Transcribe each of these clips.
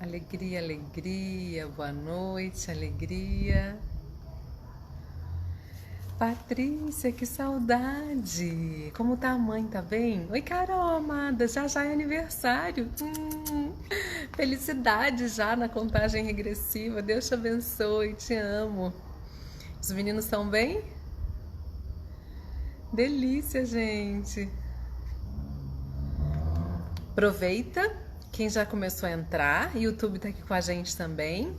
Alegria, alegria, boa noite, alegria. Patrícia, que saudade! Como tá a mãe, tá bem? Oi, Carol, amada, já já é aniversário. Felicidade já na contagem regressiva. Deus te abençoe, te amo. Os meninos estão bem? Delícia, gente. Aproveita, quem já começou a entrar, YouTube tá aqui com a gente também.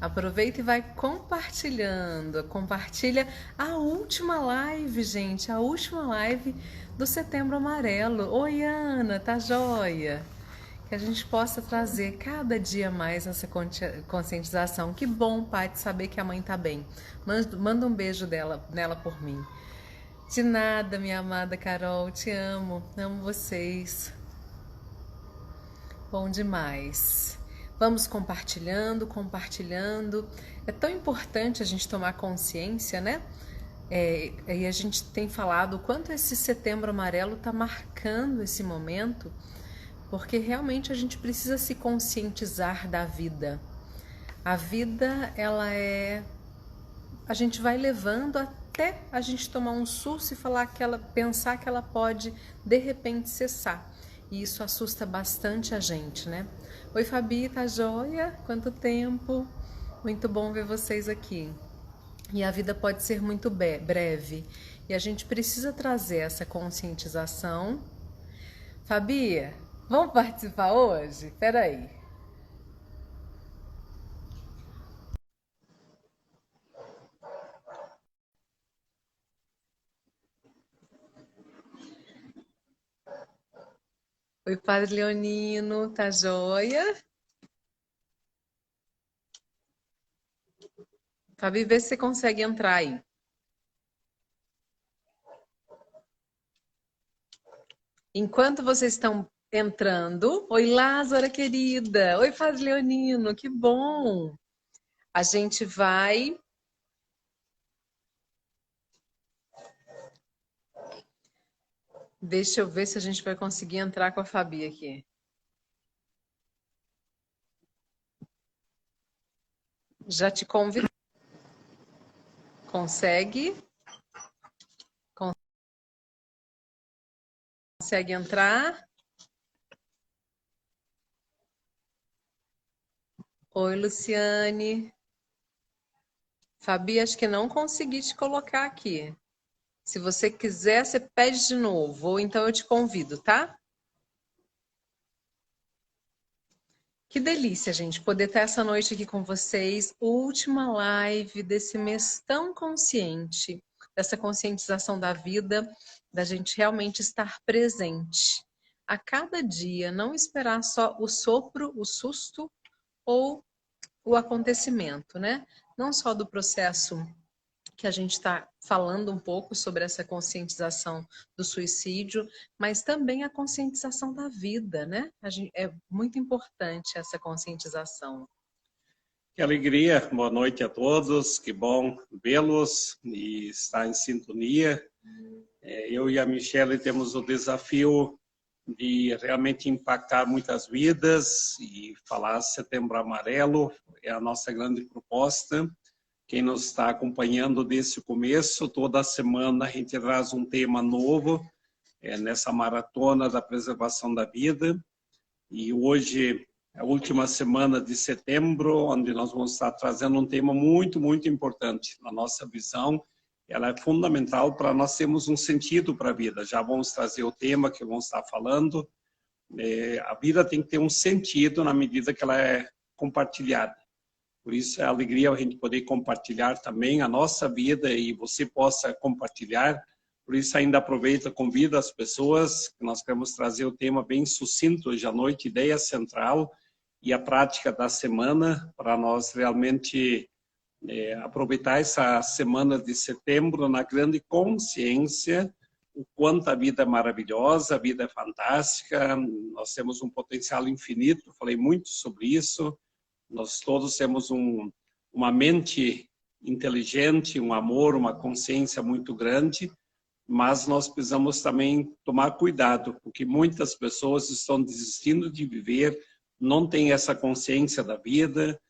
Aproveita e vai compartilhando. Compartilha a última live, gente. A última live do Setembro Amarelo. Oi, Ana, tá joia? Que a gente possa trazer cada dia mais essa conscientização. Que bom, pai, de saber que a mãe tá bem. Manda um beijo nela por mim. De nada, minha amada Carol. Te amo. Amo vocês. Bom demais. Vamos compartilhando, compartilhando. É tão importante a gente tomar consciência, né? E a gente tem falado o quanto esse Setembro Amarelo está marcando esse momento, porque realmente a gente precisa se conscientizar da vida. A vida, ela é... A gente vai levando até a gente tomar um susto e pensar que ela pode, de repente, cessar. E isso assusta bastante a gente, né? Oi, Fabi, tá joia? Quanto tempo? Muito bom ver vocês aqui. E a vida pode ser muito breve. E a gente precisa trazer essa conscientização. Fabi, vamos participar hoje? Peraí. Oi, Padre Leonino, tá joia? Fabi, vê se você consegue entrar aí. Enquanto vocês estão entrando, oi Lázara querida, oi Padre Leonino, que bom! A gente vai. Deixa eu ver se a gente vai conseguir entrar com a Fabi aqui. Já te convido. Consegue? Consegue entrar? Oi, Luciane. Fabi, acho que não consegui te colocar aqui. Se você quiser, você pede de novo, ou então eu te convido, tá? Que delícia, gente, poder estar essa noite aqui com vocês. Última live desse mês tão consciente, dessa conscientização da vida, da gente realmente estar presente a cada dia, não esperar só o sopro, o susto ou o acontecimento, né? Não só do processo que a gente está falando um pouco sobre essa conscientização do suicídio, mas também a conscientização da vida, né? É muito importante essa conscientização. Que alegria, boa noite a todos, que bom vê-los e estar em sintonia. Eu e a Michele temos o desafio de realmente impactar muitas vidas e falar Setembro Amarelo, é a nossa grande proposta. Quem nos está acompanhando desde o começo, toda semana a gente traz um tema novo nessa maratona da preservação da vida. E hoje é a última semana de setembro, onde nós vamos estar trazendo um tema muito, muito importante. Na nossa visão, ela é fundamental para nós termos um sentido para a vida. Já vamos trazer o tema que vamos estar falando. A vida tem que ter um sentido na medida que ela é compartilhada. Por isso é a alegria a gente poder compartilhar também a nossa vida e você possa compartilhar. Por isso ainda aproveita, convida as pessoas, que nós queremos trazer o tema bem sucinto hoje à noite, ideia central e a prática da semana, para nós realmente aproveitar essa semana de setembro na grande consciência, o quanto a vida é maravilhosa, a vida é fantástica, nós temos um potencial infinito, falei muito sobre isso. Nós todos temos uma mente inteligente, um amor, uma consciência muito grande, mas nós precisamos também tomar cuidado, porque muitas pessoas estão desistindo de viver não tem essa consciência da vida,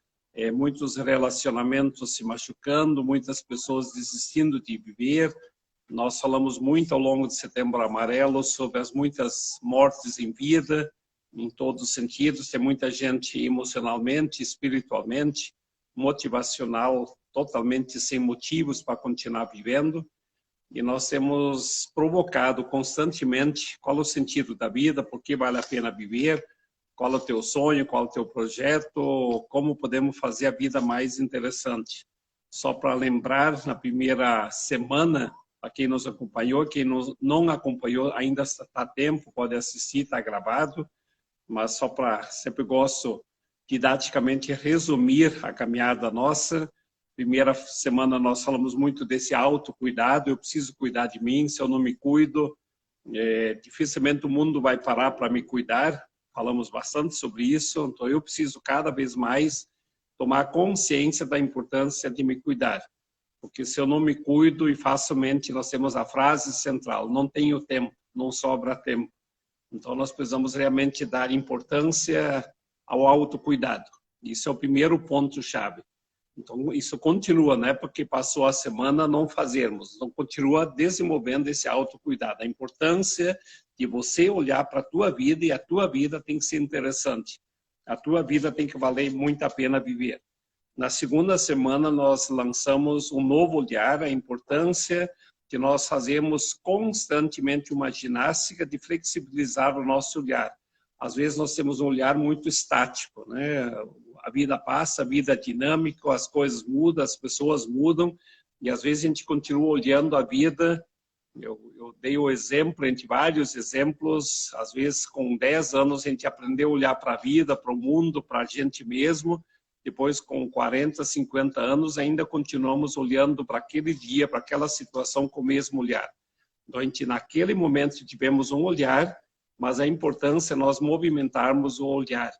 muitos relacionamentos se machucando, muitas pessoas desistindo de viver. Nós falamos muito ao longo de Setembro Amarelo sobre as muitas mortes em vida, em todos os sentidos. Tem muita gente emocionalmente, espiritualmente, motivacional, totalmente sem motivos para continuar vivendo. E nós temos provocado constantemente qual é o sentido da vida, por que vale a pena viver, qual é o teu sonho, qual é o teu projeto, como podemos fazer a vida mais interessante. Só para lembrar, na primeira semana, para quem nos acompanhou, quem não acompanhou ainda está a tempo, pode assistir, está gravado, mas só para, sempre gosto didaticamente resumir a caminhada nossa. Primeira semana nós falamos muito desse autocuidado, eu preciso cuidar de mim, se eu não me cuido, dificilmente o mundo vai parar para me cuidar. Falamos bastante sobre isso, então eu preciso cada vez mais tomar consciência da importância de me cuidar. Porque se eu não me cuido, e facilmente nós temos a frase central, não tenho tempo, não sobra tempo. Então nós precisamos realmente dar importância ao autocuidado. Isso é o primeiro ponto-chave. Então isso continua, não é porque passou a semana não fazermos, então continua desenvolvendo esse autocuidado. A importância de você olhar para a tua vida, e a tua vida tem que ser interessante. A tua vida tem que valer muito a pena viver. Na segunda semana nós lançamos um novo olhar, a importância de nós fazermos constantemente uma ginástica de flexibilizar o nosso olhar. Às vezes nós temos um olhar muito estático, né? A vida passa, a vida é dinâmica, as coisas mudam, as pessoas mudam, e às vezes a gente continua olhando a vida. Eu dei o exemplo, entre vários exemplos, às vezes com 10 anos a gente aprendeu a olhar para a vida, para o mundo, para a gente mesmo. Depois, com 40, 50 anos, ainda continuamos olhando para aquele dia, para aquela situação com o mesmo olhar. Então, a gente, naquele momento, tivemos um olhar, mas a importância é nós movimentarmos o olhar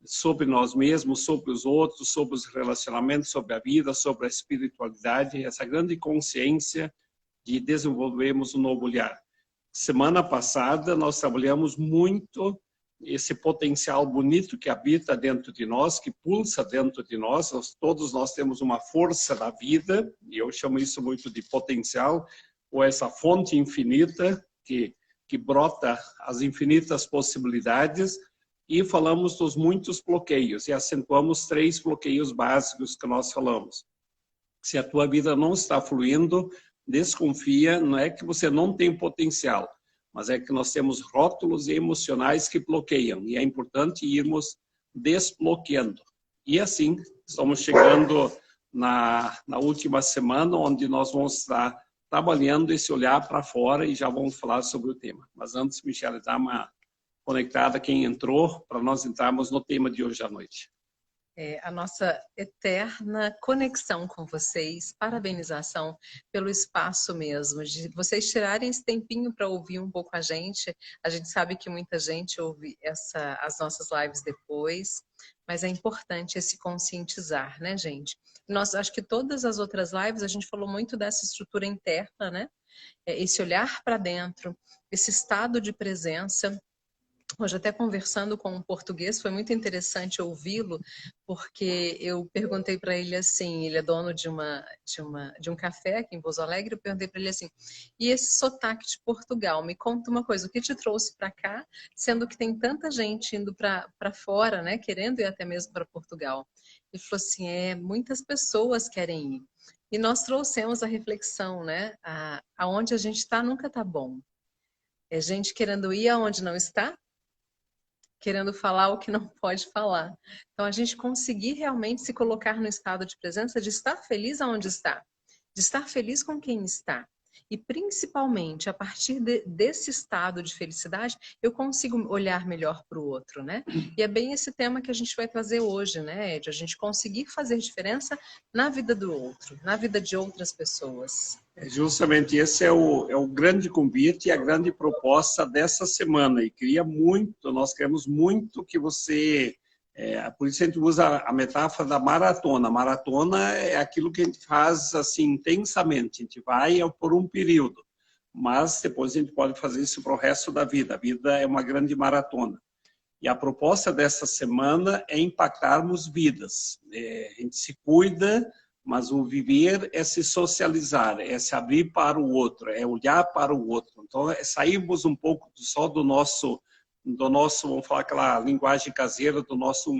sobre nós mesmos, sobre os outros, sobre os relacionamentos, sobre a vida, sobre a espiritualidade, essa grande consciência de desenvolvermos um novo olhar. Semana passada, nós trabalhamos muito esse potencial bonito que habita dentro de nós, que pulsa dentro de nós. Todos nós temos uma força da vida, e eu chamo isso muito de potencial, ou essa fonte infinita que brota as infinitas possibilidades, e falamos dos muitos bloqueios, e acentuamos 3 bloqueios básicos que nós falamos. Se a tua vida não está fluindo, desconfia, não é que você não tem potencial, mas é que nós temos rótulos emocionais que bloqueiam, e é importante irmos desbloqueando. E assim, estamos chegando na última semana, onde nós vamos estar trabalhando esse olhar para fora, e já vamos falar sobre o tema. Mas antes, Michele, dá uma conectada quem entrou, para nós entrarmos no tema de hoje à noite. A nossa eterna conexão com vocês, parabenização pelo espaço mesmo, de vocês tirarem esse tempinho para ouvir um pouco a gente sabe que muita gente ouve as nossas lives depois, mas é importante esse conscientizar, né, gente? Acho que todas as outras lives a gente falou muito dessa estrutura interna, né? Esse olhar para dentro, esse estado de presença. Hoje, até conversando com um português, foi muito interessante ouvi-lo, porque eu perguntei para ele assim, ele é dono de um café aqui em Pouso Alegre, eu perguntei para ele assim, e esse sotaque de Portugal, me conta uma coisa, o que te trouxe para cá, sendo que tem tanta gente indo para fora, né, querendo ir até mesmo para Portugal? Ele falou assim, muitas pessoas querem ir. E nós trouxemos a reflexão, né, aonde a gente está nunca está bom. É gente querendo ir aonde não está, querendo falar o que não pode falar. Então, a gente conseguir realmente se colocar no estado de presença, de estar feliz aonde está, de estar feliz com quem está. E, principalmente, a partir desse estado de felicidade, eu consigo olhar melhor para o outro, né? E é bem esse tema que a gente vai trazer hoje, né, Ed? A gente conseguir fazer diferença na vida do outro, na vida de outras pessoas. Justamente esse é o grande convite e a grande proposta dessa semana. E nós queremos muito que você... por isso a gente usa a metáfora da maratona. A maratona é aquilo que a gente faz assim intensamente. A gente vai por um período, mas depois a gente pode fazer isso para o resto da vida. A vida é uma grande maratona. E a proposta dessa semana é impactarmos vidas. A gente se cuida, mas o viver é se socializar, é se abrir para o outro, é olhar para o outro. Então, é sairmos um pouco só do nosso, vamos falar aquela linguagem caseira, do nosso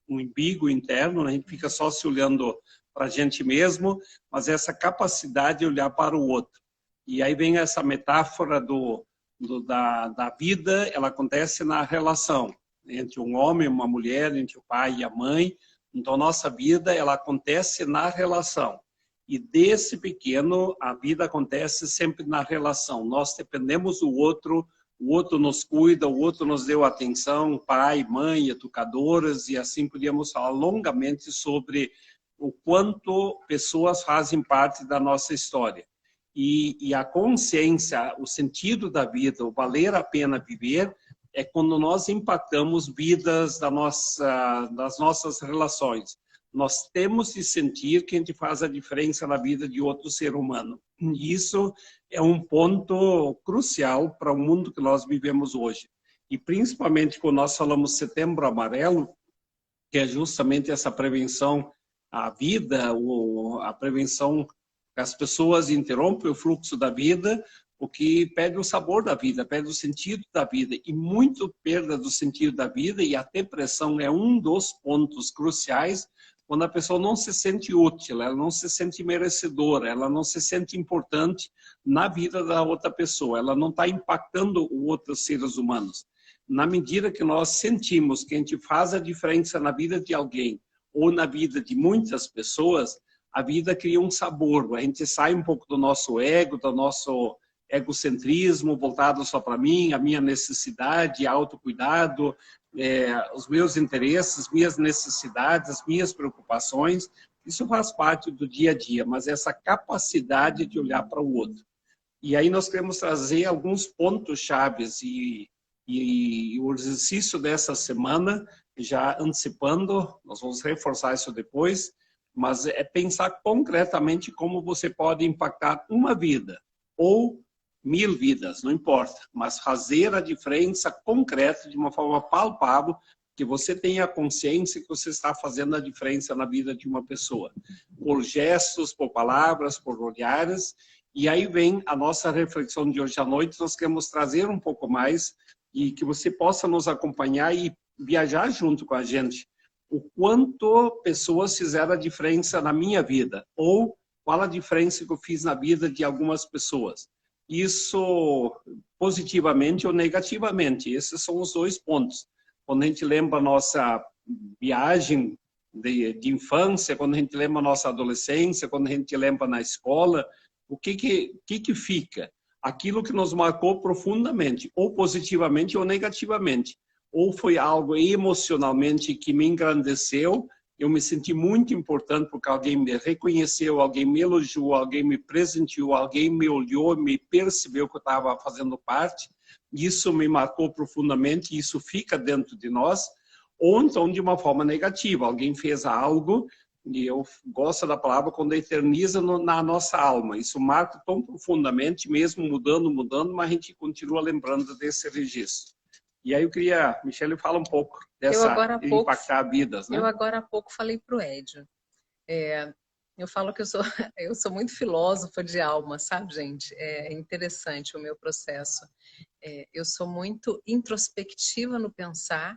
umbigo interno, né? A gente fica só se olhando para a gente mesmo, mas essa capacidade de olhar para o outro. E aí vem essa metáfora da vida, ela acontece na relação entre um homem e uma mulher, entre o pai e a mãe. Então, nossa vida, ela acontece na relação. E desse pequeno, a vida acontece sempre na relação. Nós dependemos do outro, o outro nos cuida, o outro nos deu atenção, pai, mãe, educadoras, e assim podíamos falar longamente sobre o quanto pessoas fazem parte da nossa história. E a consciência, o sentido da vida, o valer a pena viver, é quando nós impactamos vidas das nossas relações. Nós temos de sentir que a gente faz a diferença na vida de outro ser humano. E isso é um ponto crucial para o mundo que nós vivemos hoje. E principalmente quando nós falamos Setembro Amarelo, que é justamente essa prevenção à vida, a prevenção que as pessoas interrompem o fluxo da vida, o que perde o sabor da vida, perde o sentido da vida. E muito perda do sentido da vida, e a depressão é um dos pontos cruciais quando a pessoa não se sente útil, ela não se sente merecedora, ela não se sente importante na vida da outra pessoa, ela não está impactando os outros seres humanos. Na medida que nós sentimos que a gente faz a diferença na vida de alguém ou na vida de muitas pessoas, a vida cria um sabor, a gente sai um pouco do nosso ego, do nosso egocentrismo voltado só para mim, a minha necessidade, autocuidado, os meus interesses, minhas necessidades, minhas preocupações. Isso faz parte do dia a dia, mas essa capacidade de olhar para o outro. E aí nós queremos trazer alguns pontos chaves e o exercício dessa semana, já antecipando, nós vamos reforçar isso depois, mas é pensar concretamente como você pode impactar uma vida ou 1000 vidas, não importa, mas fazer a diferença concreta de uma forma palpável, que você tenha consciência que você está fazendo a diferença na vida de uma pessoa, por gestos, por palavras, por olhares. E aí vem a nossa reflexão de hoje à noite. Nós queremos trazer um pouco mais e que você possa nos acompanhar e viajar junto com a gente. O quanto pessoas fizeram a diferença na minha vida, ou qual a diferença que eu fiz na vida de algumas pessoas. Isso positivamente ou negativamente. Esses são os dois pontos. Quando a gente lembra a nossa viagem de infância, quando a gente lembra a nossa adolescência, quando a gente lembra na escola, o que fica? Aquilo que nos marcou profundamente, ou positivamente ou negativamente. Ou foi algo emocionalmente que me engrandeceu, eu me senti muito importante porque alguém me reconheceu, alguém me elogiou, alguém me presenteou, alguém me olhou, me percebeu que eu estava fazendo parte. Isso me marcou profundamente, isso fica dentro de nós. Ou então de uma forma negativa, alguém fez algo, e eu gosto da palavra quando eterniza na nossa alma. Isso marca tão profundamente, mesmo mudando, mas a gente continua lembrando desse registro. E aí eu queria, Michele, fala um pouco dessa impactar vidas, né? Eu agora há pouco falei para o Edio. Eu falo que eu sou muito filósofa de alma, sabe, gente? É interessante o meu processo. Eu sou muito introspectiva no pensar,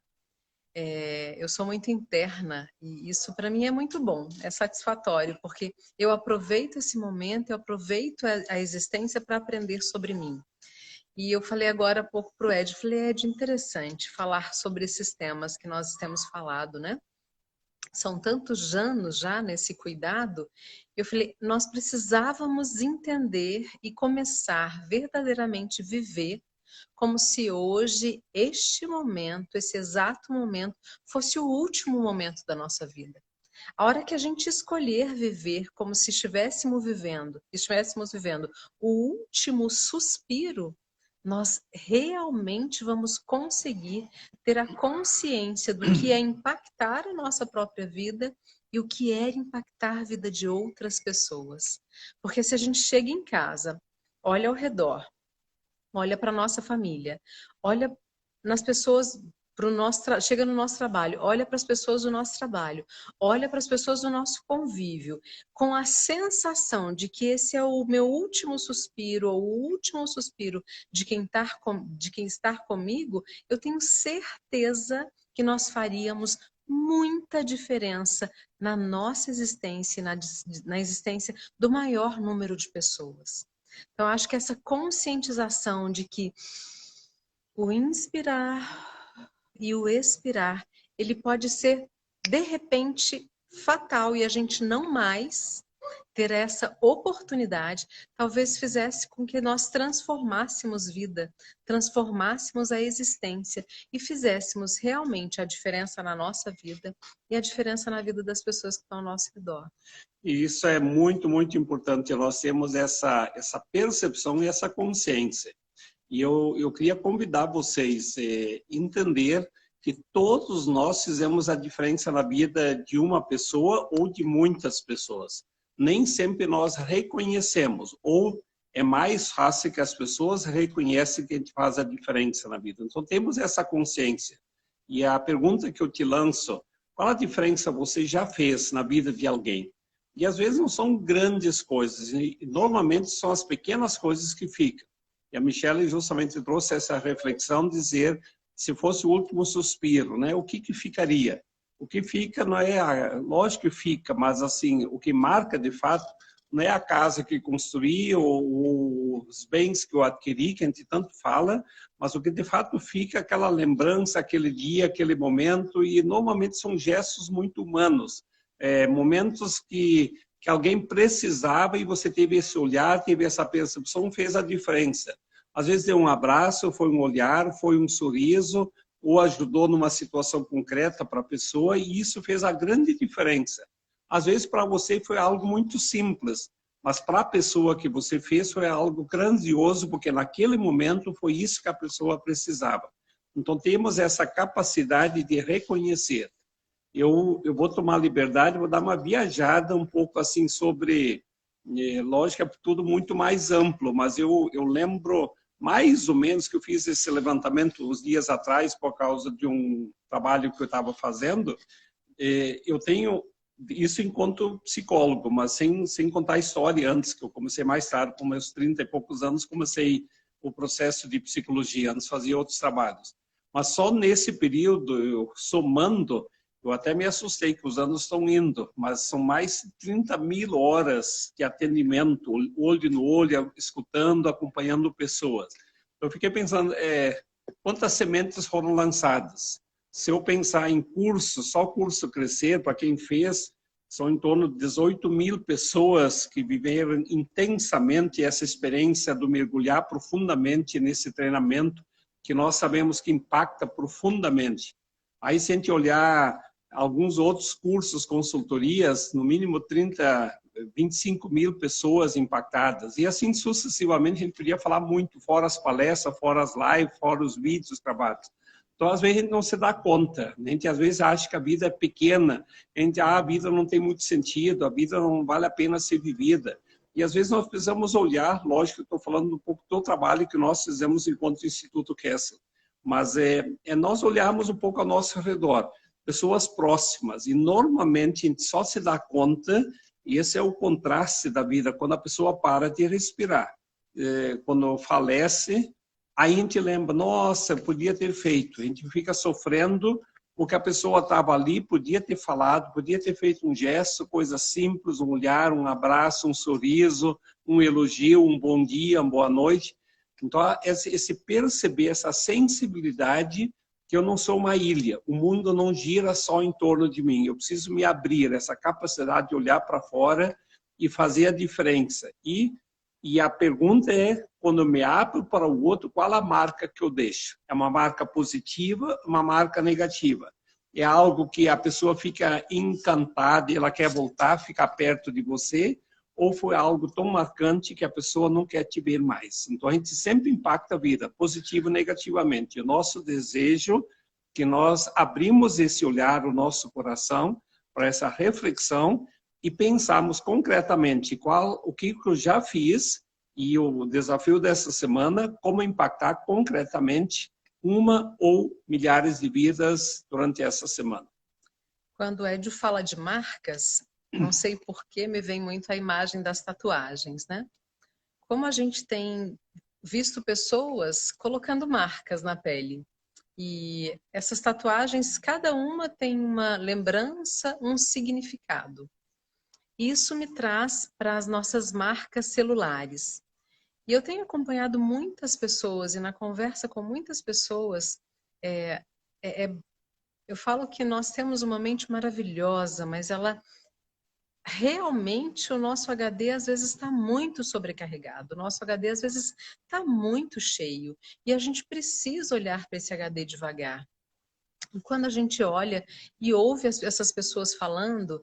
eu sou muito interna, e isso para mim é muito bom, é satisfatório, porque eu aproveito esse momento, eu aproveito a existência para aprender sobre mim. E eu falei agora há pouco para o Ed, falei, Ed, interessante falar sobre esses temas que nós temos falado, né? São tantos anos já nesse cuidado. Eu falei, nós precisávamos entender e começar verdadeiramente viver como se hoje, este momento, esse exato momento, fosse o último momento da nossa vida. A hora que a gente escolher viver como se estivéssemos vivendo o último suspiro, nós realmente vamos conseguir ter a consciência do que é impactar a nossa própria vida e o que é impactar a vida de outras pessoas. Porque se a gente chega em casa, olha ao redor, olha para a nossa família, olha nas pessoas chega no nosso trabalho, olha para as pessoas do nosso trabalho, olha para as pessoas do nosso convívio, com a sensação de que esse é o meu último suspiro, ou o último suspiro de quem está comigo, eu tenho certeza que nós faríamos muita diferença na nossa existência e na existência do maior número de pessoas. Então, acho que essa conscientização de que o inspirar e o expirar, ele pode ser, de repente, fatal e a gente não mais ter essa oportunidade, talvez fizesse com que nós transformássemos vida, transformássemos a existência e fizéssemos realmente a diferença na nossa vida e a diferença na vida das pessoas que estão ao nosso redor. E isso é muito, muito importante, nós temos essa percepção e essa consciência. E eu queria convidar vocês a entender que todos nós fizemos a diferença na vida de uma pessoa ou de muitas pessoas. Nem sempre nós reconhecemos, ou é mais fácil que as pessoas reconhecem que a gente faz a diferença na vida. Então, temos essa consciência. E a pergunta que eu te lanço, qual a diferença você já fez na vida de alguém? E às vezes não são grandes coisas, e normalmente são as pequenas coisas que ficam. E a Michele justamente trouxe essa reflexão, dizer, se fosse o último suspiro, né, o que ficaria? O que fica não é, lógico que fica, mas assim, o que marca de fato não é a casa que construí ou os bens que eu adquiri, que a gente tanto fala, mas o que de fato fica é aquela lembrança, aquele dia, aquele momento, e normalmente são gestos muito humanos, momentos que alguém precisava e você teve esse olhar, teve essa percepção, fez a diferença. Às vezes deu um abraço, foi um olhar, foi um sorriso, ou ajudou numa situação concreta para a pessoa, e isso fez a grande diferença. Às vezes para você foi algo muito simples, mas para a pessoa que você fez foi algo grandioso, porque naquele momento foi isso que a pessoa precisava. Então temos essa capacidade de reconhecer. Eu vou tomar liberdade, vou dar uma viajada um pouco assim sobre, lógico, é tudo muito mais amplo, mas eu lembro mais ou menos que eu fiz esse levantamento uns dias atrás por causa de um trabalho que eu estava fazendo. Eu tenho isso enquanto psicólogo, mas sem contar a história antes, que eu comecei mais tarde, com meus 30 e poucos anos, comecei o processo de psicologia, antes fazia outros trabalhos. Mas só nesse período, eu somando, eu até me assustei que os anos estão indo, mas são mais de 30 mil horas de atendimento, olho no olho, escutando, acompanhando pessoas. Eu fiquei pensando, quantas sementes foram lançadas? Se eu pensar em curso, só o curso Crescer, para quem fez, são em torno de 18 mil pessoas que viveram intensamente essa experiência do mergulhar profundamente nesse treinamento, que nós sabemos que impacta profundamente. Aí, se a gente olhar alguns outros cursos, consultorias, no mínimo 25 mil pessoas impactadas. E assim sucessivamente, a gente podia falar muito, fora as palestras, fora as lives, fora os vídeos, os trabalhos. Então, às vezes, a gente não se dá conta. A gente, às vezes, acha que a vida é pequena. A vida não tem muito sentido, a vida não vale a pena ser vivida. E, às vezes, nós precisamos olhar, lógico que eu estou falando um pouco do trabalho que nós fizemos enquanto Instituto Kessler, mas nós olharmos um pouco ao nosso redor, pessoas próximas, e normalmente a gente só se dá conta, e esse é o contraste da vida, quando a pessoa para de respirar. Quando falece, aí a gente lembra, nossa, podia ter feito. A gente fica sofrendo porque a pessoa estava ali, podia ter falado, podia ter feito um gesto, coisa simples, um olhar, um abraço, um sorriso, um elogio, um bom dia, uma boa noite. Então, esse perceber, essa sensibilidade, que eu não sou uma ilha, o mundo não gira só em torno de mim, eu preciso me abrir, essa capacidade de olhar para fora e fazer a diferença. E a pergunta é, quando eu me abro para o outro, qual a marca que eu deixo? É uma marca positiva, uma marca negativa? É algo que a pessoa fica encantada e ela quer voltar, ficar perto de você? Ou foi algo tão marcante que a pessoa não quer te ver mais? Então, a gente sempre impacta a vida, positivo e negativamente. O nosso desejo é que nós abrimos esse olhar, o nosso coração, para essa reflexão e pensarmos concretamente o que eu já fiz e o desafio dessa semana, como impactar concretamente uma ou milhares de vidas durante essa semana. Quando o Edio fala de marcas, não sei por que me vem muito a imagem das tatuagens, né? Como a gente tem visto pessoas colocando marcas na pele. E essas tatuagens, cada uma tem uma lembrança, um significado. Isso me traz para as nossas marcas celulares. E eu tenho acompanhado muitas pessoas, e na conversa com muitas pessoas, eu falo que nós temos uma mente maravilhosa, mas ela realmente, o nosso HD às vezes está muito sobrecarregado, o nosso HD às vezes está muito cheio, e a gente precisa olhar para esse HD devagar. E quando a gente olha e ouve essas pessoas falando,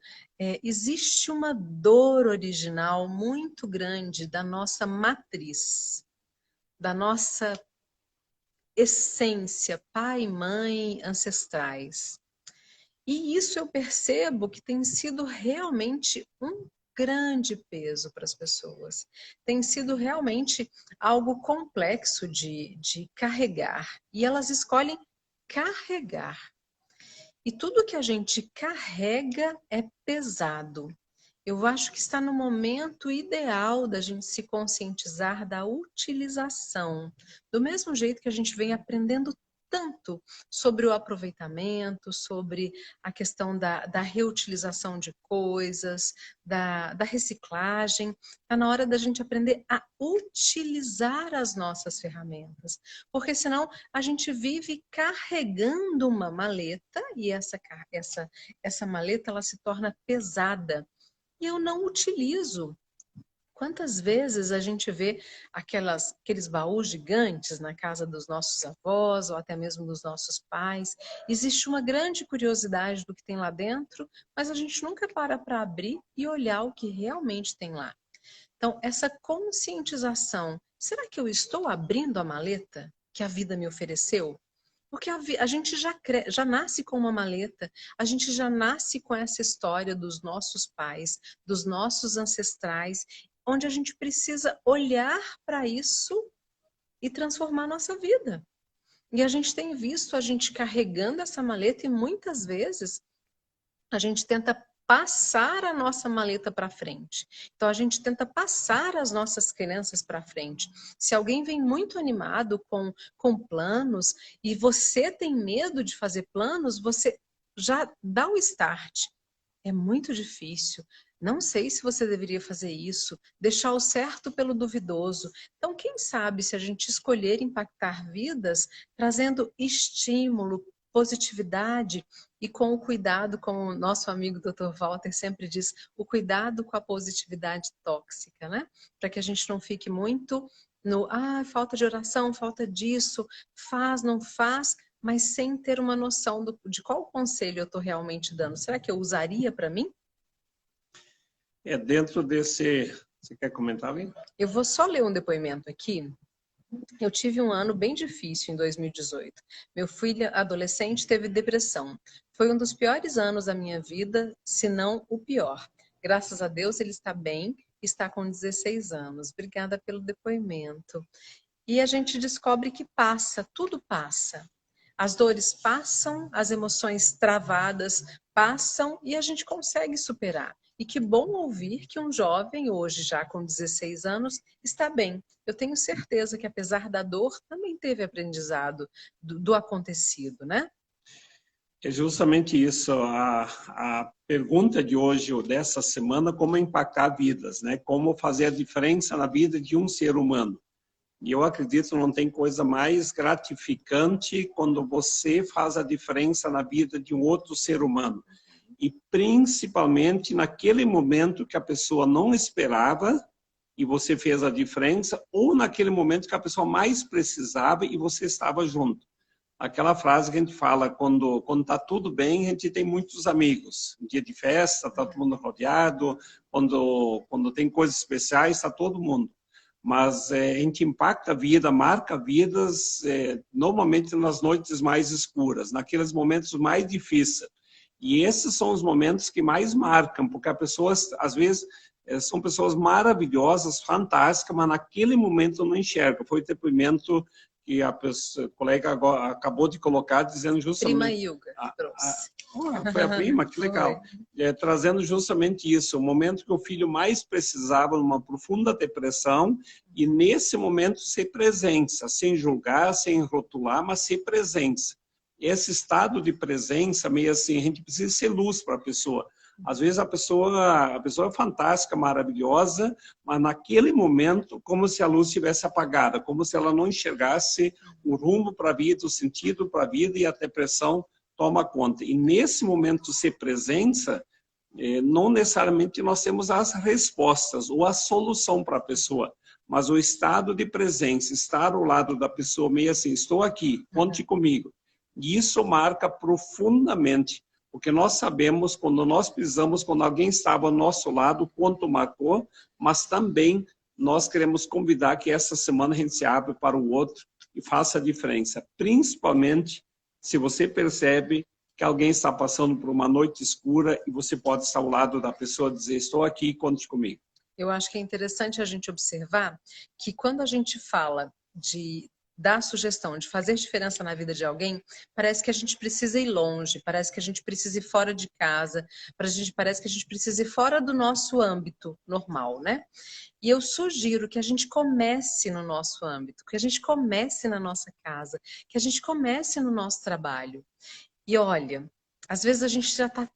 existe uma dor original muito grande da nossa matriz, da nossa essência, pai, mãe, ancestrais. E isso eu percebo que tem sido realmente um grande peso para as pessoas. Tem sido realmente algo complexo de carregar. E elas escolhem carregar. E tudo que a gente carrega é pesado. Eu acho que está no momento ideal da gente se conscientizar da utilização. Do mesmo jeito que a gente vem aprendendo tanto sobre o aproveitamento, sobre a questão da reutilização de coisas, da reciclagem. Está na hora da gente aprender a utilizar as nossas ferramentas. Porque senão a gente vive carregando uma maleta e essa maleta ela se torna pesada. E eu não utilizo. Quantas vezes a gente vê aqueles baús gigantes na casa dos nossos avós ou até mesmo dos nossos pais? Existe uma grande curiosidade do que tem lá dentro, mas a gente nunca para abrir e olhar o que realmente tem lá. Então, essa conscientização, será que eu estou abrindo a maleta que a vida me ofereceu? Porque a gente já nasce com uma maleta, a gente já nasce com essa história dos nossos pais, dos nossos ancestrais, onde a gente precisa olhar para isso e transformar a nossa vida. E a gente tem visto a gente carregando essa maleta e muitas vezes a gente tenta passar a nossa maleta para frente. Então a gente tenta passar as nossas crenças para frente. Se alguém vem muito animado com planos e você tem medo de fazer planos, você já dá o start. É muito difícil. Não sei se você deveria fazer isso, deixar o certo pelo duvidoso. Então, quem sabe se a gente escolher impactar vidas, trazendo estímulo, positividade e com o cuidado, como o nosso amigo Dr. Walter sempre diz, o cuidado com a positividade tóxica, né? Para que a gente não fique muito no, falta de oração, falta disso, faz, não faz, mas sem ter uma noção de qual conselho eu estou realmente dando. Será que eu usaria para mim? Dentro desse... Você quer comentar, Vim? Eu vou só ler um depoimento aqui. Eu tive um ano bem difícil em 2018. Meu filho adolescente teve depressão. Foi um dos piores anos da minha vida, se não o pior. Graças a Deus ele está bem, está com 16 anos. Obrigada pelo depoimento. E a gente descobre que passa, tudo passa. As dores passam, as emoções travadas passam e a gente consegue superar. E que bom ouvir que um jovem, hoje já com 16 anos, está bem. Eu tenho certeza que apesar da dor, também teve aprendizado do acontecido, né? É justamente isso. A pergunta de hoje, ou dessa semana, como impactar vidas, né? Como fazer a diferença na vida de um ser humano. E eu acredito que não tem coisa mais gratificante quando você faz a diferença na vida de um outro ser humano. E principalmente naquele momento que a pessoa não esperava e você fez a diferença, ou naquele momento que a pessoa mais precisava e você estava junto. Aquela frase que a gente fala, quando está tudo bem, a gente tem muitos amigos. Um dia de festa, está todo mundo rodeado, quando tem coisas especiais, está todo mundo. Mas a gente impacta a vida, marca vidas, normalmente nas noites mais escuras, naqueles momentos mais difíceis. E esses são os momentos que mais marcam, porque as pessoas, às vezes, são pessoas maravilhosas, fantásticas, mas naquele momento não enxergam. Foi o depoimento que a colega agora acabou de colocar, dizendo justamente... Prima Ilga trouxe. Foi a prima? Que legal. Trazendo justamente isso, o momento que o filho mais precisava de uma profunda depressão, e nesse momento ser presença, sem julgar, sem rotular, mas ser presença. Esse estado de presença, meio assim, a gente precisa ser luz para a pessoa. Às vezes a pessoa é fantástica, maravilhosa, mas naquele momento, como se a luz estivesse apagada, como se ela não enxergasse o rumo para a vida, o sentido para a vida, e a depressão toma conta. E nesse momento ser presença, não necessariamente nós temos as respostas ou a solução para a pessoa, mas o estado de presença, estar ao lado da pessoa, meio assim, estou aqui, conte comigo. E isso marca profundamente, porque nós sabemos, quando nós precisamos, quando alguém estava ao nosso lado, quanto marcou, mas também nós queremos convidar que essa semana a gente se abra para o outro e faça a diferença. Principalmente se você percebe que alguém está passando por uma noite escura e você pode estar ao lado da pessoa e dizer, estou aqui, conte comigo. Eu acho que é interessante a gente observar que quando a gente fala de dar sugestão, de fazer diferença na vida de alguém, parece que a gente precisa ir longe, parece que a gente precisa ir fora de casa, parece que a gente precisa ir fora do nosso âmbito normal, né? E eu sugiro que a gente comece no nosso âmbito, que a gente comece na nossa casa, que a gente comece no nosso trabalho. E olha, às vezes a gente já está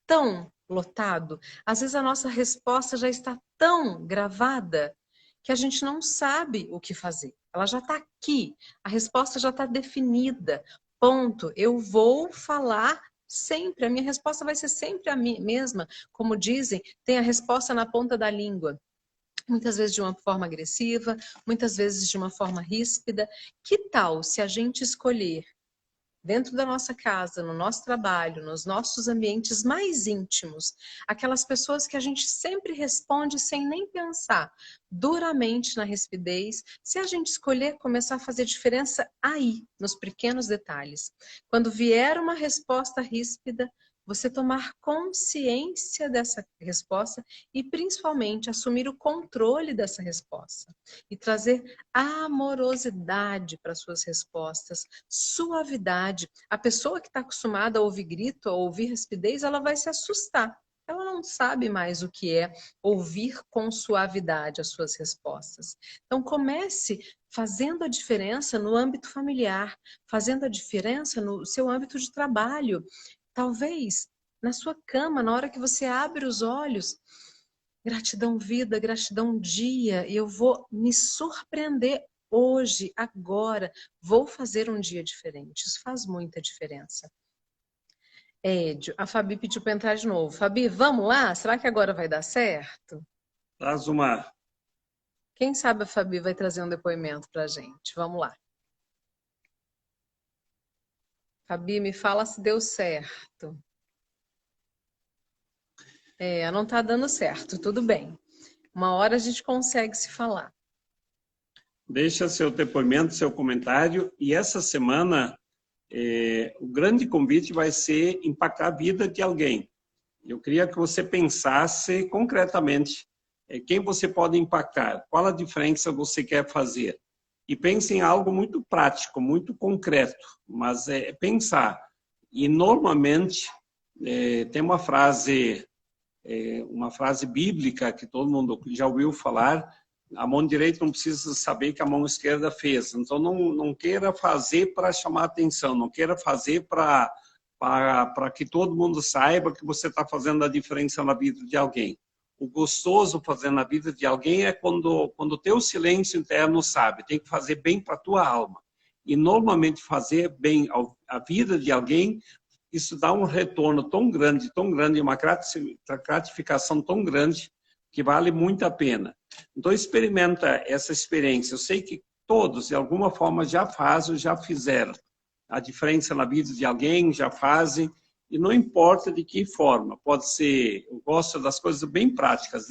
tão lotado, às vezes a nossa resposta já está tão gravada que a gente não sabe o que fazer. Ela já está aqui, a resposta já está definida. Ponto. Eu vou falar sempre, a minha resposta vai ser sempre a mesma. Como dizem, tem a resposta na ponta da língua. Muitas vezes de uma forma agressiva, muitas vezes de uma forma ríspida. Que tal se a gente escolher, dentro da nossa casa, no nosso trabalho, nos nossos ambientes mais íntimos, aquelas pessoas que a gente sempre responde sem nem pensar, duramente na rispidez, se a gente escolher começar a fazer diferença aí, nos pequenos detalhes. Quando vier uma resposta ríspida, você tomar consciência dessa resposta e, principalmente, assumir o controle dessa resposta e trazer amorosidade para suas respostas, suavidade. A pessoa que está acostumada a ouvir grito, a ouvir rispidez, ela vai se assustar. Ela não sabe mais o que é ouvir com suavidade as suas respostas. Então, comece fazendo a diferença no âmbito familiar, fazendo a diferença no seu âmbito de trabalho. Talvez na sua cama, na hora que você abre os olhos, gratidão vida, gratidão dia, e eu vou me surpreender hoje, agora, vou fazer um dia diferente. Isso faz muita diferença. Édio, a Fabi pediu para entrar de novo. Fabi, vamos lá? Será que agora vai dar certo? Traz uma. Quem sabe a Fabi vai trazer um depoimento para a gente. Vamos lá. Fabi, me fala se deu certo. Não está dando certo, tudo bem. Uma hora a gente consegue se falar. Deixa seu depoimento, seu comentário. E essa semana, o grande convite vai ser impactar a vida de alguém. Eu queria que você pensasse concretamente quem você pode impactar, qual a diferença você quer fazer. E pense em algo muito prático, muito concreto, mas pensar. E normalmente tem uma frase bíblica que todo mundo já ouviu falar: a mão direita não precisa saber que a mão esquerda fez. Então não queira fazer para chamar atenção, não queira fazer para que todo mundo saiba que você está fazendo a diferença na vida de alguém. O gostoso fazer na vida de alguém é quando o teu silêncio interno sabe, tem que fazer bem para a tua alma. E normalmente fazer bem a vida de alguém, isso dá um retorno tão grande, uma gratificação tão grande, que vale muito a pena. Então experimenta essa experiência. Eu sei que todos, de alguma forma, já fazem, já fizeram a diferença na vida de alguém, já fazem. E não importa de que forma, pode ser, eu gosto das coisas bem práticas,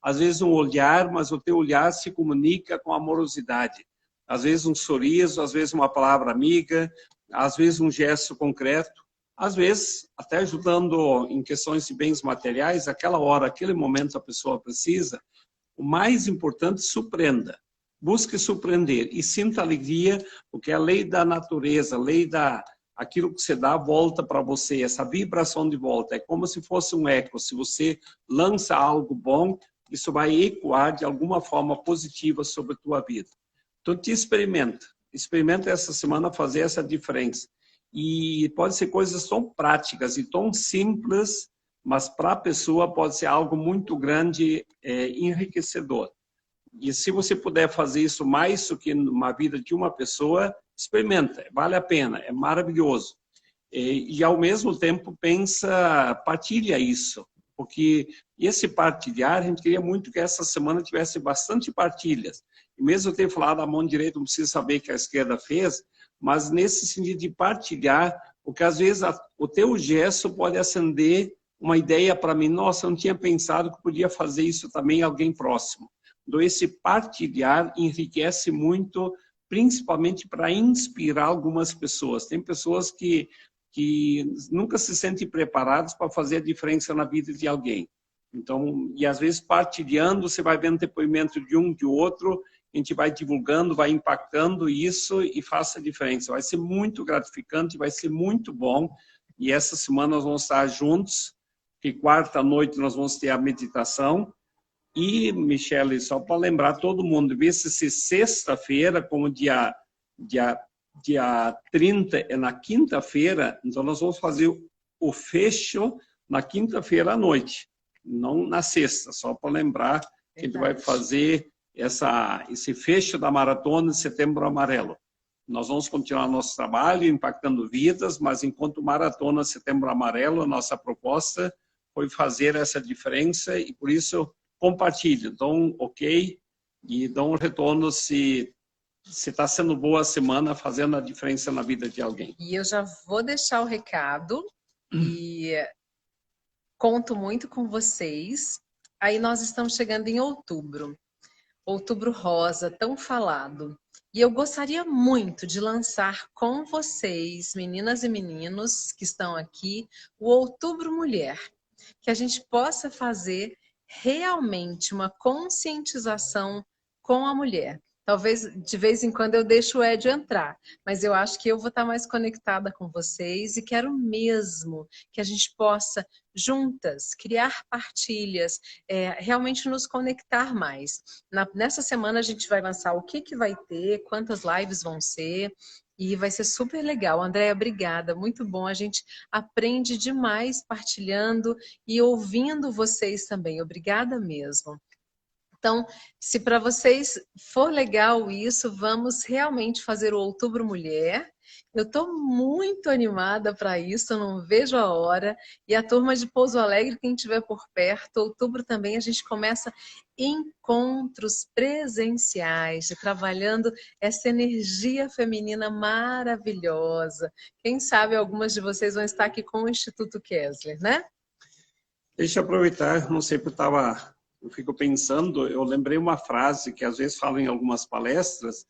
às vezes um olhar, mas o teu olhar se comunica com amorosidade. Às vezes um sorriso, às vezes uma palavra amiga, às vezes um gesto concreto, às vezes até ajudando em questões de bens materiais, aquela hora, aquele momento a pessoa precisa. O mais importante, surpreenda. busque surpreender e sinta alegria, porque a lei da natureza, a lei aquilo que você dá volta para você, essa vibração de volta, é como se fosse um eco. Se você lança algo bom, isso vai ecoar de alguma forma positiva sobre a tua vida. Então, experimenta essa semana fazer essa diferença. E pode ser coisas tão práticas e tão simples, mas para a pessoa pode ser algo muito grande, enriquecedor. E se você puder fazer isso mais do que uma vida de uma pessoa, experimenta, vale a pena, é maravilhoso. E ao mesmo tempo partilha isso, porque esse partilhar, a gente queria muito que essa semana tivesse bastante partilhas. E mesmo eu ter falado a mão direita, não precisa saber o que a esquerda fez, mas nesse sentido de partilhar, porque às vezes o teu gesto pode acender uma ideia para mim, nossa, eu não tinha pensado que podia fazer isso também em alguém próximo. Então, esse partilhar enriquece muito, principalmente para inspirar algumas pessoas. Tem pessoas que nunca se sentem preparadas para fazer a diferença na vida de alguém. Então, e às vezes partilhando, você vai vendo depoimento de um, de outro, a gente vai divulgando, vai impactando isso e faça a diferença. Vai ser muito gratificante, vai ser muito bom. E essa semana nós vamos estar juntos, que quarta noite nós vamos ter a meditação. E, Michele, só para lembrar todo mundo, ver se sexta-feira, como dia 30 é na quinta-feira, então nós vamos fazer o fecho na quinta-feira à noite, não na sexta, só para lembrar que a gente vai fazer esse fecho da maratona de Setembro Amarelo. Nós vamos continuar nosso trabalho, impactando vidas, mas enquanto maratona Setembro Amarelo, a nossa proposta foi fazer essa diferença e por isso compartilhe. Então, ok, e dão um retorno se está sendo boa a semana, fazendo a diferença na vida de alguém. E eu já vou deixar o recado e conto muito com vocês. Aí nós estamos chegando em outubro. Outubro rosa, tão falado. E eu gostaria muito de lançar com vocês, meninas e meninos que estão aqui, o Outubro Mulher. Que a gente possa fazer realmente uma conscientização com a mulher. Talvez de vez em quando eu deixo o Edio entrar, mas eu acho que eu vou estar mais conectada com vocês e quero mesmo que a gente possa, juntas, criar partilhas, realmente nos conectar mais. Nessa semana a gente vai lançar o que vai ter, quantas lives vão ser, e vai ser super legal. Andréia, obrigada, muito bom. A gente aprende demais partilhando e ouvindo vocês também. Obrigada mesmo. Então, se para vocês for legal isso, vamos realmente fazer o Outubro Mulher. Eu estou muito animada para isso, eu não vejo a hora. E a turma de Pouso Alegre, quem estiver por perto, outubro também a gente começa encontros presenciais, trabalhando essa energia feminina maravilhosa. Quem sabe algumas de vocês vão estar aqui com o Instituto Kessler, né? Deixa eu aproveitar, não sei porque eu fico pensando, eu lembrei uma frase que às vezes falo em algumas palestras,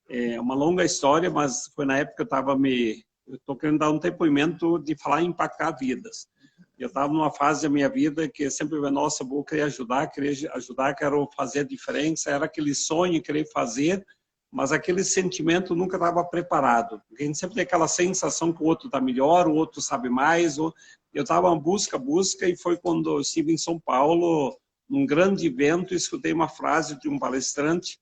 é uma longa história, mas foi na época que eu estou querendo dar um depoimento de falar em impactar vidas. Eu estava numa fase da minha vida que sempre, nossa, vou querer ajudar, quero fazer a diferença, era aquele sonho, querer fazer, mas aquele sentimento nunca estava preparado. Porque a gente sempre tem aquela sensação que o outro está melhor, o outro sabe mais. Eu estava em busca, e foi quando eu estive em São Paulo, num grande evento, escutei uma frase de um palestrante,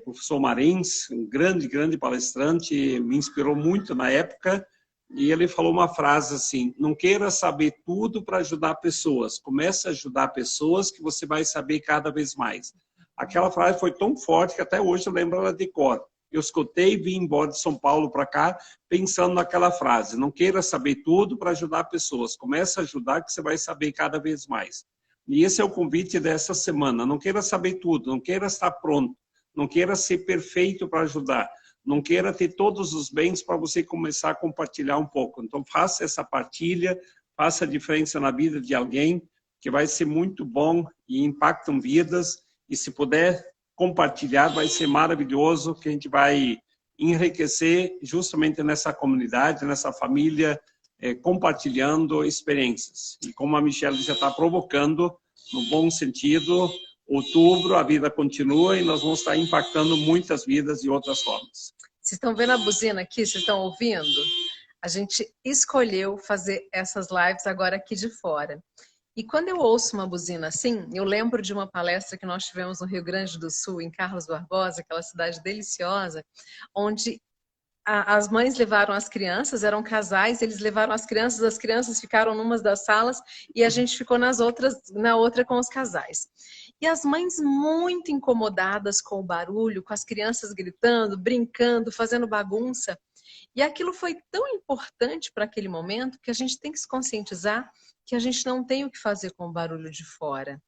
professor Marins, um grande palestrante, me inspirou muito na época, e ele falou uma frase assim, não queira saber tudo para ajudar pessoas, comece a ajudar pessoas que você vai saber cada vez mais. Aquela frase foi tão forte que até hoje eu lembro ela de cor. Eu escutei e vim embora de São Paulo para cá pensando naquela frase, não queira saber tudo para ajudar pessoas, comece a ajudar que você vai saber cada vez mais. E esse é o convite dessa semana. Não queira saber tudo, não queira estar pronto, não queira ser perfeito para ajudar, não queira ter todos os bens para você começar a compartilhar um pouco. Então, faça essa partilha, faça a diferença na vida de alguém, que vai ser muito bom e impactam vidas. E se puder compartilhar, vai ser maravilhoso, que a gente vai enriquecer justamente nessa comunidade, nessa família, compartilhando experiências. E como a Michele já está provocando, no bom sentido, outubro a vida continua e nós vamos estar impactando muitas vidas de outras formas. Vocês estão vendo a buzina aqui? Vocês estão ouvindo? A gente escolheu fazer essas lives agora aqui de fora. E quando eu ouço uma buzina assim, eu lembro de uma palestra que nós tivemos no Rio Grande do Sul, em Carlos Barbosa, aquela cidade deliciosa, onde as mães levaram as crianças, eram casais, eles levaram as crianças ficaram numa das salas e a gente ficou na outra com os casais. E as mães muito incomodadas com o barulho, com as crianças gritando, brincando, fazendo bagunça. E aquilo foi tão importante para aquele momento que a gente tem que se conscientizar que a gente não tem o que fazer com o barulho de fora.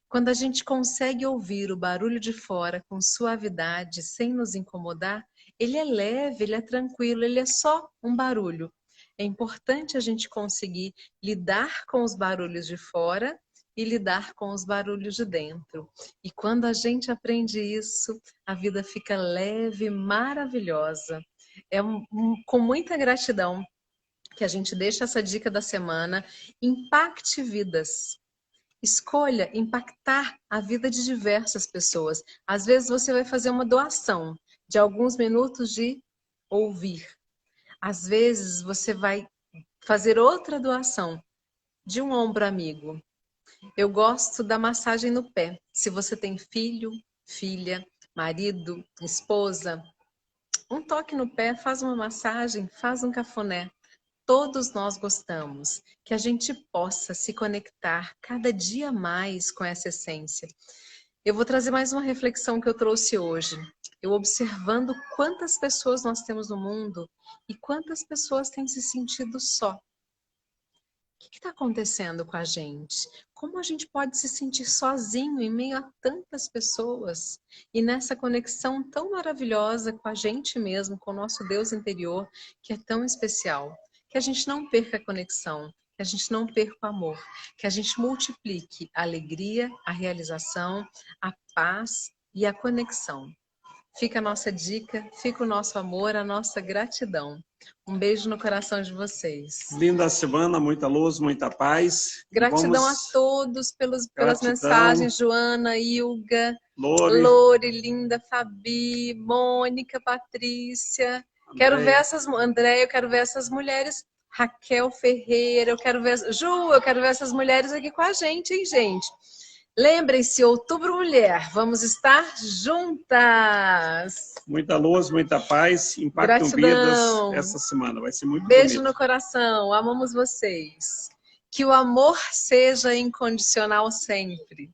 Quando a gente consegue ouvir o barulho de fora com suavidade, sem nos incomodar, ele é leve, ele é tranquilo, ele é só um barulho. É importante a gente conseguir lidar com os barulhos de fora e lidar com os barulhos de dentro. E quando a gente aprende isso, a vida fica leve, maravilhosa. É com muita gratidão que a gente deixa essa dica da semana. Impacte vidas. Escolha impactar a vida de diversas pessoas. Às vezes você vai fazer uma doação de alguns minutos de ouvir. Às vezes você vai fazer outra doação de um ombro amigo. Eu gosto da massagem no pé. Se você tem filho, filha, marido, esposa, um toque no pé, faz uma massagem, faz um cafuné. Todos nós gostamos que a gente possa se conectar cada dia mais com essa essência. Eu vou trazer mais uma reflexão que eu trouxe hoje. Eu observando quantas pessoas nós temos no mundo e quantas pessoas têm se sentido só. O que está acontecendo com a gente? Como a gente pode se sentir sozinho em meio a tantas pessoas? E nessa conexão tão maravilhosa com a gente mesmo, com o nosso Deus interior, que é tão especial. Que a gente não perca a conexão, que a gente não perca o amor, que a gente multiplique a alegria, a realização, a paz e a conexão. Fica a nossa dica, fica o nosso amor, a nossa gratidão. Um beijo no coração de vocês. Linda semana, muita luz, muita paz. Gratidão a todos pelas mensagens. Joana, Ilga, Lore, Linda, Fabi, Mônica, Patrícia. Quero ver Andréia, eu quero ver essas mulheres. Raquel Ferreira, eu quero ver... Ju, eu quero ver essas mulheres aqui com a gente, hein, gente? Lembrem-se, Outubro Mulher, vamos estar juntas. Muita luz, muita paz, impactam vidas essa semana, vai ser muito Beijo bonito. No coração, amamos vocês. Que o amor seja incondicional sempre.